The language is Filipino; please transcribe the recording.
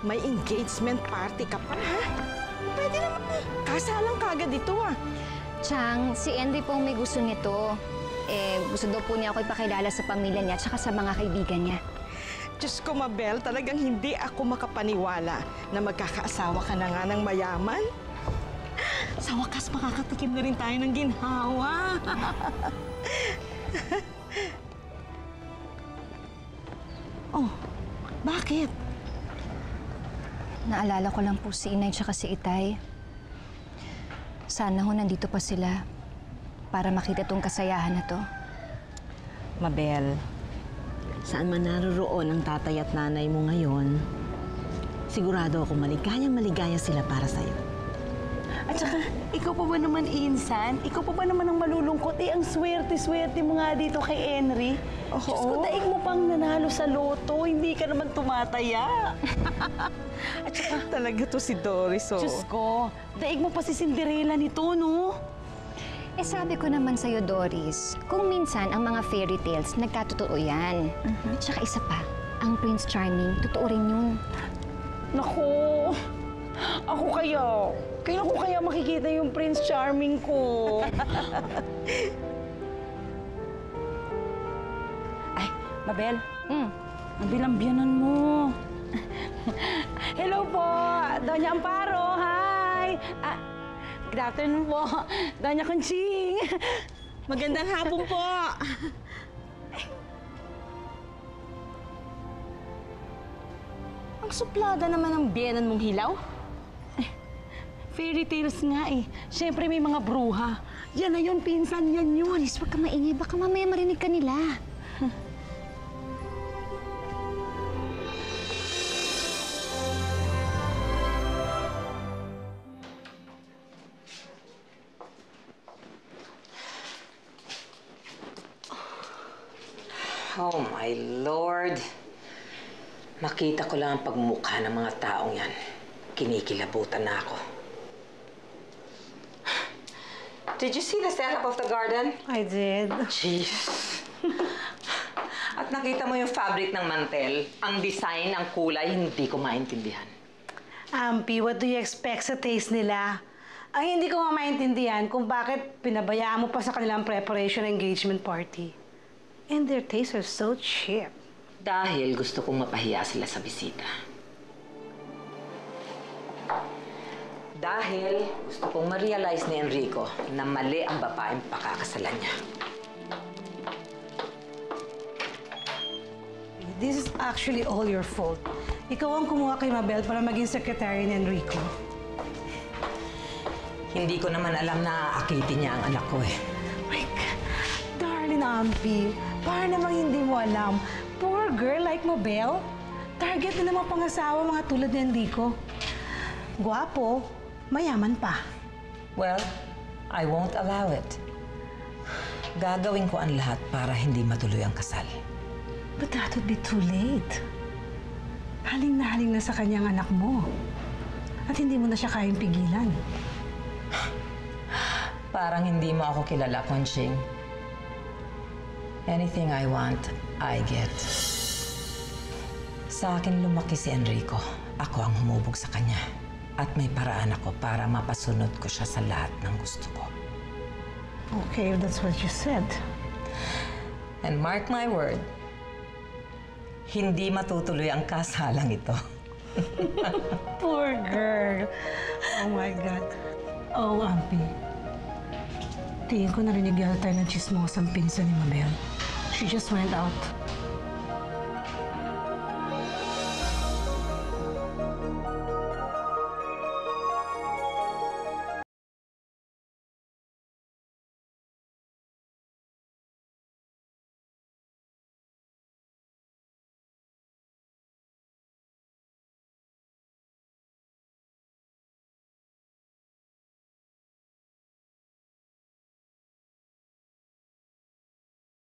May engagement party ka pa, ha? Pwede naman. Kasalang kagad ito, ah. Chang, si Henry po may gusto nito. Gusto daw po niya ako ipakilala sa pamilya niya at saka sa mga kaibigan niya. Diyos ko, Mabel, talagang hindi ako makapaniwala na magkakaasawa ka na nga ng mayaman. Sa wakas, makakatikim na rin tayo ng ginhawa. Oh, bakit? Naalala ko lang po si Inay at si Itay. Sana ho nandito pa sila para makita tong kasayahan na to. Mabel, saan man naroroon ang tatay at nanay mo ngayon, sigurado ako maligaya sila para sa'yo. At saka, ikaw pa ba naman, Insan? Ikaw pa ba naman ang malulungkot? Ang swerte-swerte mo nga dito kay Henry. Oo. Diyos ko, daig mo pang nanalo sa loto. Hindi ka naman tumataya. At saka, Talaga to si Doris, oh. Diyos ko, daig mo pa si Cinderella nito, no? Sabi ko naman sa'yo, Doris, kung minsan ang mga fairy tales, nagkatotoo yan. At saka isa pa, ang Prince Charming, totoo rin yun. Naku, ako kaya. Kailan ko kaya makikita yung Prince Charming ko? Ay, Mabel. Ang bilang-biyanan mo. Hello po, Doña Amparo. Hi. Good afternoon po, Doña Conching. Magandang hapon po. Ang suplada naman ng biyenan mong hilaw. Fairy tales nga eh. Siyempre may mga bruha. Yan na yun, pinsan, yan yun. Doris, huwag ka maingay. Baka mamaya marinig ka nila. Oh, my Lord. Makita ko lang ang pagmukha ng mga taong yan. Kinikilabutan na ako. Did you see the setup of the garden? I did. Jeez. At nakita mo yung fabric ng mantel. Ang design, ang kulay, hindi ko maintindihan. Ampi, what do you expect sa taste nila? Ang hindi ko nga maintindihan kung bakit pinabayaan mo pa sa kanilang preparation engagement party. And their tastes are so cheap. Dahil gusto kong mapahiya sila sa bisita. Dahil gusto kong ma-realize ni Enrico na mali ang babaeng pakakasalan niya. This is actually all your fault. Ikaw ang kumuha kay Mabel para maging secretary ni Enrico. Hindi ko naman alam na aakitin niya ang anak ko eh. My God, darling Ampi, para namang hindi mo alam, poor girl like Mabel, target na naman pangasawa mga tulad ni Enrico. Guwapo, mayaman pa. Well, I won't allow it. Gagawin ko ang lahat para hindi matuloy ang kasal. But that would be too late. Haling na sa kanyang anak mo. At hindi mo na siya kayang pigilan. Parang hindi mo ako kilala, Conching. Anything I want, I get. Sa akin lumaki si Enrico. Ako ang humubog sa kanya. At may paraan ako para mapasunod ko siya sa lahat ng gusto ko. Okay, if that's what you said. And mark my word, hindi matutuloy ang kasalang ito. Poor girl. Oh my God. Oh, Ampi. Tingin ko narinig yata tayo ng chismosang pinsan ni Mabel. She just went out.